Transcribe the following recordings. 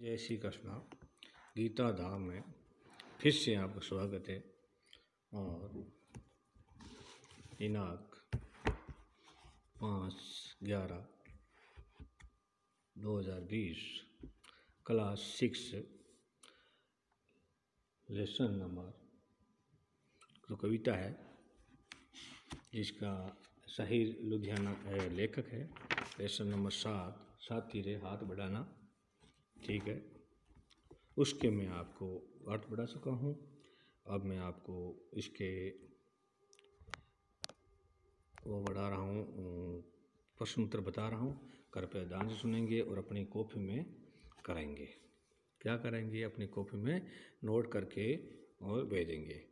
जय श्री कृष्णा। गीता धाम में फिर से आपका स्वागत है। और दिनांक 5/11/2020 क्लास 6 लेसन नंबर जो कविता है जिसका साहिर लुधियाना लेखक है। लेसन नंबर 7 साथी रे हाथ बढ़ाना, ठीक है। उसके मैं आपको अर्थ बढ़ा चुका हूँ। अब मैं आपको इसके वो बढ़ा रहा हूँ, प्रश्न उत्तर बता रहा हूँ। कृपया ध्यान से सुनेंगे और अपनी कॉपी में करेंगे। क्या करेंगे? अपनी कॉपी में नोट करके और भेजेंगे।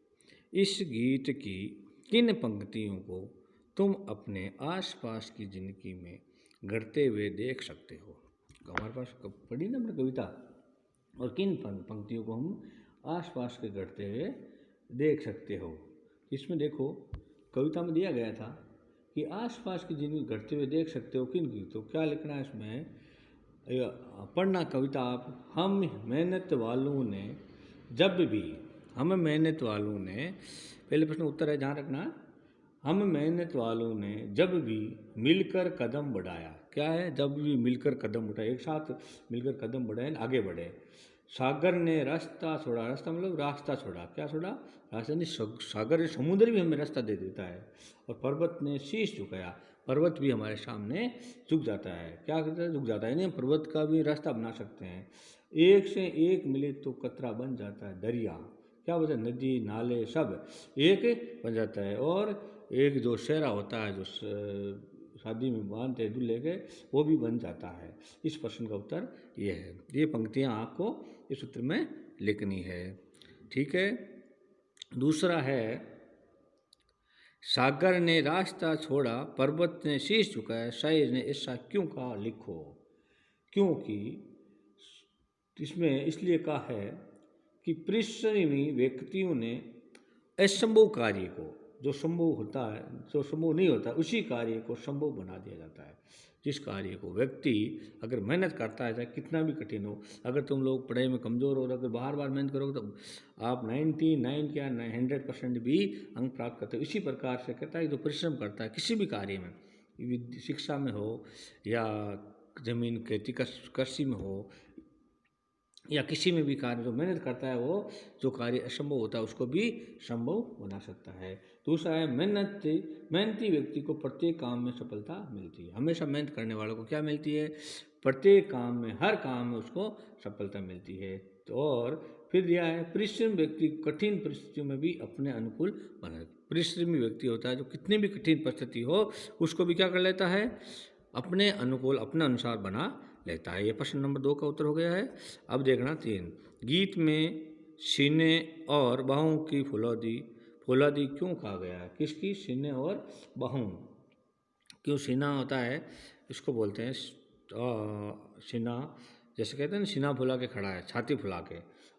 इस गीत की किन पंक्तियों को तुम अपने आसपास की जिंदगी में घटते हुए देख सकते हो? हमारे पास पढ़ी ना अपनी कविता, और किन पंक्तियों को हम आसपास के घटते हुए देख सकते हो। इसमें देखो कविता में दिया गया था कि आसपास की जिंदगी घटते हुए देख सकते हो किन की, तो क्या लिखना है इसमें? पढ़ना कविता आप। हम मेहनत वालों ने जब भी, हम मेहनत वालों ने, पहले प्रश्न उत्तर है ध्यान रखना। हम मेहनत वालों ने जब भी मिलकर कदम बढ़ाया, क्या है? जब भी मिलकर कदम उठाया, एक साथ मिलकर कदम बढ़ाए, आगे बढ़े। सागर ने रास्ता छोड़ा, रास्ता मतलब रास्ता छोड़ा, क्या छोड़ा? रास्ता नहीं, सागर समुद्र भी हमें रास्ता दे देता है। और पर्वत ने शीश झुकाया, पर्वत भी हमारे सामने झुक जाता है। क्या करता है? झुक जाता है। नहीं, पर्वत का भी रास्ता बना सकते हैं। एक से एक मिले तो कतरा बन जाता है दरिया, क्या वजह? नदी नाले सब एक बन जाता है। और एक जो सेहरा होता है, जो शादी में बांधते हैं दूल्हे के, वो भी बन जाता है। इस प्रश्न का उत्तर ये है। ये पंक्तियाँ आपको इस सूत्र में लिखनी है, ठीक है। दूसरा है, सागर ने रास्ता छोड़ा, पर्वत ने शीश झुकाया, शायर ने ऐसा क्यों कहा? लिखो। क्योंकि इसमें इसलिए कहा है कि परिश्रमी व्यक्तियों ने असंभव कार्य को, जो संभव होता है, जो संभव नहीं होता, उसी कार्य को संभव बना दिया जाता है। जिस कार्य को व्यक्ति अगर मेहनत करता है, चाहे कितना भी कठिन हो, अगर तुम लोग पढ़ाई में कमज़ोर हो और अगर बार बार मेहनत करोगे तो आप 99 क्या 100% भी अंक प्राप्त करते हो। इसी प्रकार से कहता है जो परिश्रम करता है किसी भी कार्य में, शिक्षा में हो या जमीन खेती कृषि में हो या किसी में भी कार्य, जो मेहनत करता है वो जो कार्य असंभव होता है उसको भी संभव बना सकता है। दूसरा है, मेहनती व्यक्ति को प्रत्येक काम में सफलता मिलती है। हमेशा मेहनत करने वालों को क्या मिलती है? प्रत्येक काम में, हर काम में उसको सफलता मिलती है। तो और फिर दिया है, परिश्रमी व्यक्ति कठिन परिस्थितियों में भी अपने अनुकूल बना। परिश्रमी व्यक्ति होता है जो कितनी भी कठिन परिस्थिति हो उसको भी क्या कर लेता है? अपने अनुकूल, अपने अनुसार बना लेता है। ये प्रश्न नंबर 2 का उत्तर हो गया है। अब देखना 3, गीत में सीने और बाहों की फौलादी क्यों कहा गया है? किसकी? सीने और बाहों। क्यों सीना होता है, इसको बोलते हैं सीना, जैसे कहते हैं ना सीना फुला के खड़ा है, छाती फुला के,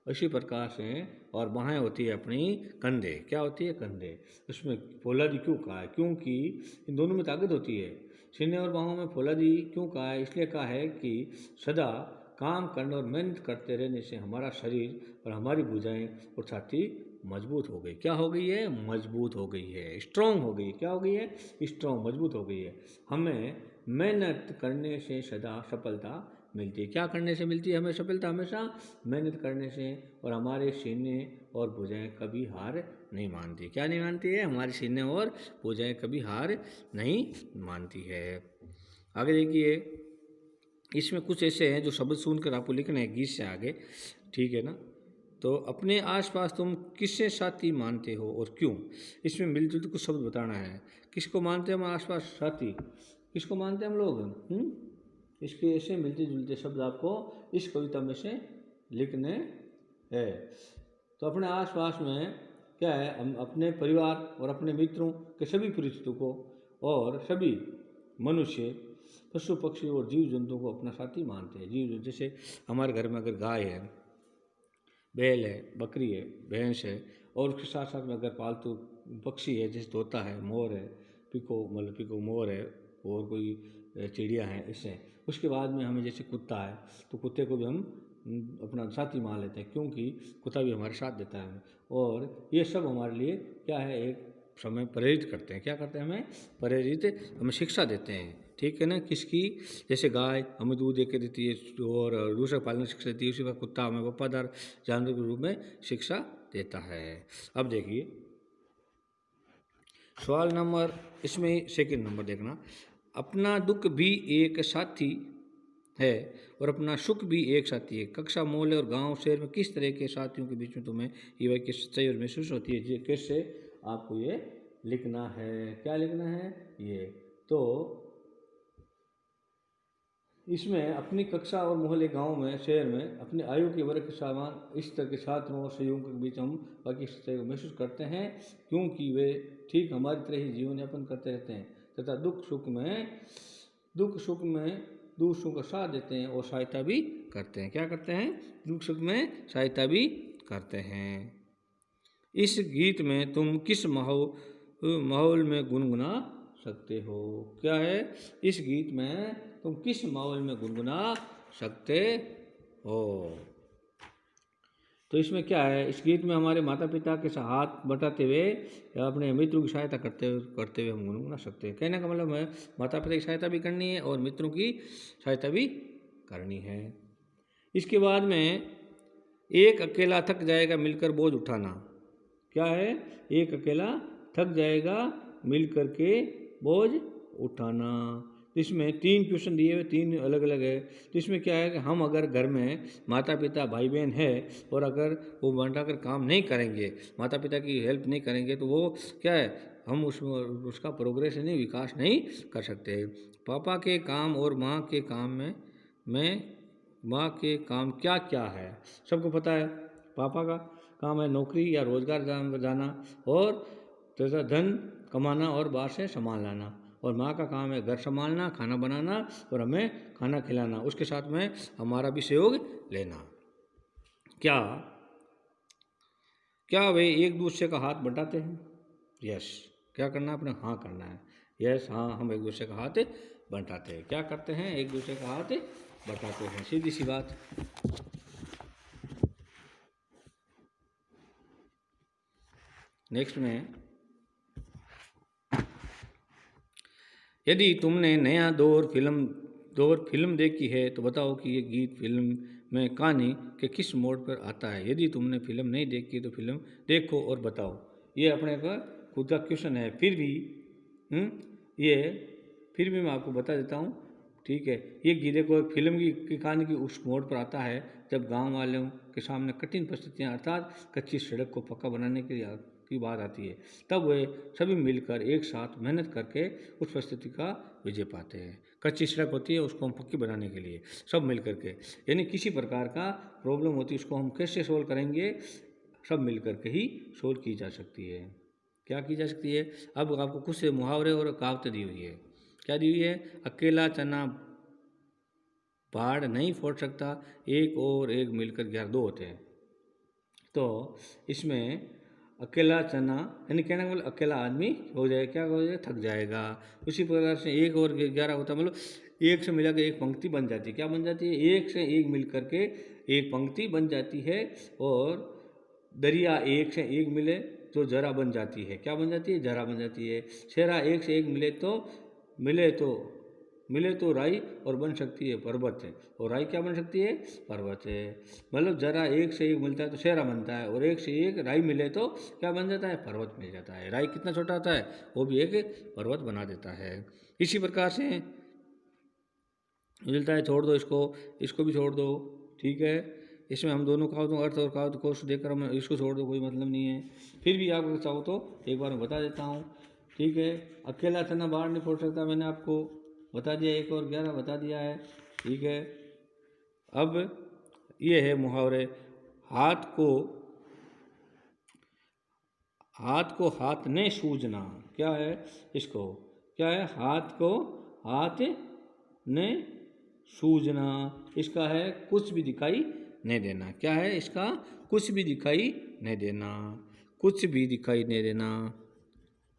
इसी प्रकार से। और बाहें होती है अपनी कंधे, क्या होती है? कंधे। उसमें फौलादी क्यों कहा है? क्योंकि इन दोनों में ताकत होती है। सीने और बाहों में फौलादी क्यों कहा है? इसलिए कहा है कि सदा काम करने और मेहनत करते रहने से हमारा शरीर और हमारी भुजाएं और छाती मजबूत हो गई। क्या हो गई है? मजबूत हो गई है, स्ट्रॉन्ग हो गई है। क्या हो गई है? स्ट्रॉन्ग, मजबूत हो गई है। हमें मेहनत करने से सदा सफलता मिलती है। क्या करने से मिलती है हमें सफलता? हमेशा मेहनत करने से। और हमारे सीने और भुजाएं कभी हार नहीं मानती। क्या नहीं मानती है? हमारे सीने और भुजाएं कभी हार नहीं मानती है। आगे देखिए, इसमें कुछ ऐसे हैं जो शब्द सुनकर आपको लिखना है गीत से आगे, ठीक है ना। तो अपने आसपास तुम किससे साथी मानते हो और क्यों? इसमें मिलजुल कुछ शब्द बताना है। किसको मानते हैं हम आसपास साथी? किसको मानते हैं हम लोग? इसके ऐसे मिलते जुलते शब्द आपको इस कविता में से लिखने हैं। तो अपने आसपास में क्या है? हम अपने परिवार और अपने मित्रों के सभी परिचितों को और सभी मनुष्य, पशु पक्षी और जीव जंतुओं को अपना साथी मानते हैं। जीव जंतु जैसे हमारे घर में अगर गाय है, बैल है, बकरी है, भैंस है, और उसके साथ साथ में अगर पालतू पक्षी है जैसे तोता है, मोर है, पिको मोर है, और कोई चिड़िया है, इससे। उसके बाद में हमें जैसे कुत्ता है तो कुत्ते को भी हम अपना साथी मान लेते हैं, क्योंकि कुत्ता भी हमारे साथ देता है हमें। और ये सब हमारे लिए क्या है, एक समय प्रेरित करते हैं। क्या करते हैं, हमें प्रेरित, हमें शिक्षा देते हैं, ठीक है ना। किसकी, जैसे गाय हमें दूध दे के देती है और दूसरा पालने शिक्षा देती है, उसी प्रकार कुत्ता हमें वफादार जानवर के रूप में शिक्षा देता है। अब देखिए सवाल नंबर, इसमें सेकंड नंबर देखना, अपना दुख भी एक साथी है और अपना सुख भी एक साथी है। कक्षा, मोहल्ले और गांव शहर में किस तरह के साथियों के बीच में तुम्हें ये वाक्य सच्चाई और महसूस होती है, कैसे आपको ये लिखना है। क्या लिखना है ये, तो इसमें अपनी कक्षा और मोहल्ले, गांव में, शहर में अपने आयु के वर्ग के समान इस तरह के साथियों और सहयोगियों के बीच हम वाक्य सच्चाई को महसूस करते हैं, क्योंकि वे ठीक हमारी तरह ही जीवन यापन करते रहते हैं तथा दुख सुख में दूसरों का साथ देते हैं और सहायता भी करते हैं। क्या करते हैं, दुख सुख में सहायता भी करते हैं। इस गीत में तुम किस माहौल में गुनगुना सकते हो। क्या है, इस गीत में तुम किस माहौल में गुनगुना सकते हो। तो इसमें क्या है, इस गीत में हमारे माता पिता के साथ हाथ बटाते हुए या अपने मित्रों की सहायता करते हुए हम गुनगुना सकते हैं। कहने का मतलब है माता पिता की सहायता भी करनी है और मित्रों की सहायता भी करनी है। इसके बाद में एक अकेला थक जाएगा मिलकर बोझ उठाना। क्या है, एक अकेला थक जाएगा मिल करके बोझ उठाना। इसमें 3 क्वेश्चन दिए हुए, 3 अलग अलग है। तो इसमें क्या है कि हम अगर घर में माता पिता भाई बहन है और अगर वो बांटाकर काम नहीं करेंगे, माता पिता की हेल्प नहीं करेंगे, तो वो क्या है, हम उसका प्रोग्रेस नहीं, विकास नहीं कर सकते। पापा के काम और माँ के काम में माँ के काम क्या क्या है, सबको पता है। पापा का काम है नौकरी या रोजगार जाना और तथा धन कमाना और बाहर से सामान लाना, और माँ का काम है घर संभालना, खाना बनाना और हमें खाना खिलाना, उसके साथ में हमारा भी सहयोग लेना। क्या क्या वे एक दूसरे का हाथ बंटाते हैं। यस, क्या करना है, अपने हाँ करना है। यस, हाँ, हम एक दूसरे का हाथ बंटाते हैं। क्या करते हैं, एक दूसरे का हाथ बंटाते हैं, सीधी सी बात। नेक्स्ट में, यदि तुमने नया दौर फिल्म देखी है तो बताओ कि ये गीत फिल्म में कहानी के किस मोड़ पर आता है। यदि तुमने फिल्म नहीं देखी तो फिल्म देखो और बताओ। ये अपने का खुद का क्वेश्चन है। फिर भी मैं आपको बता देता हूँ, ठीक है। ये गीत देखो, फिल्म की कहानी की उस मोड़ पर आता है जब गांव वालों के सामने कठिन परिस्थितियाँ अर्थात कच्ची सड़क को पक्का बनाने की बात आती है। तब वे सभी मिलकर एक साथ मेहनत करके उस परिस्थिति का विजय पाते हैं। कच्ची सड़क होती है, उसको हम पक्की बनाने के लिए सब मिल करके, यानी किसी प्रकार का प्रॉब्लम होती है उसको हम कैसे सोल्व करेंगे, सब मिल करके ही सोल्व की जा सकती है। क्या की जा सकती है, अब आपको कुछ से मुहावरे और कहावतें दी हुई है। क्या दी हुई है, अकेला चना पहाड़ नहीं फोड़ सकता, एक और एक मिलकर 11 2 होते हैं। तो इसमें अकेला चना, यानी कहने का मतलब अकेला आदमी हो जाए, क्या हो जाए, थक जाएगा। उसी प्रकार से एक और 11 होता है, मतलब एक से मिला के एक पंक्ति बन जाती है। क्या बन जाती है, एक से एक मिल करके एक पंक्ति बन जाती है। और दरिया एक से एक मिले तो जरा बन जाती है। क्या बन जाती है, जरा बन जाती है। शेरा एक से एक मिले तो राई और बन सकती है पर्वत है, और राई क्या बन सकती है, पर्वत है। मतलब जरा एक से एक मिलता है तो शेरा बनता है, और एक से एक राई मिले तो क्या बन जाता है, पर्वत मिल जाता है। राई कितना छोटा होता है, वो भी एक पर्वत बना देता है। इसी प्रकार से मिलता है, छोड़ दो इसको भी छोड़ दो, ठीक है। इसमें हम दोनों कहावतों अर्थ और कहावत कोश देखकर हम इसको छोड़ दो, कोई मतलब नहीं है। फिर भी आप अगर चाहो तो एक बार मैं बता देता हूँ, ठीक है। अकेला चना बाहर नहीं फोड़ सकता, मैंने आपको बता दिया, 1 और 11 बता दिया है, ठीक है। अब ये है मुहावरे, हाथ को हाथ ने सूझना। क्या है, इसको क्या है, हाथ को हाथ ने सूझना। इसका है कुछ भी दिखाई नहीं देना। क्या है इसका, कुछ भी दिखाई नहीं देना, कुछ भी दिखाई नहीं देना,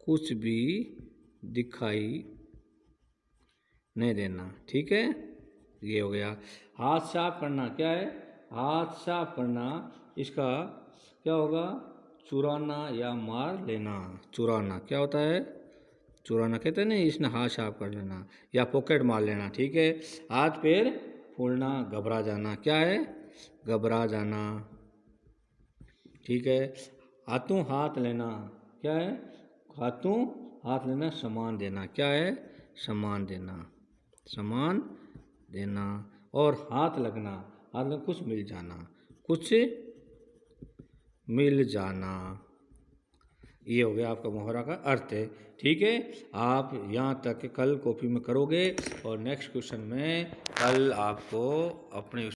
कुछ भी दिखाई नहीं देना, ठीक है। ये हो गया। हाथ साफ करना, क्या है, हाथ साफ करना, इसका क्या होगा? चुराना या मार लेना। चुराना क्या होता है? चुराना कहते हैं नहीं, इसने हाथ साफ कर लेना या पॉकेट मार लेना। ठीक है। हाथ पैर फूलना, घबरा जाना, क्या है? घबरा जाना। ठीक है। हाथों हाथ लेना, क्या है? हाथों हाथ लेना, सम्मान देना, क्या है? सम्मान देना, सम्मान देना। और हाथ लगना, हाथ में कुछ मिल जाना, कुछ मिल जाना, ये हो गया आपका मुहावरा का अर्थ है। ठीक है। आप यहाँ तक कल कॉपी में करोगे और नेक्स्ट क्वेश्चन में कल आपको अपने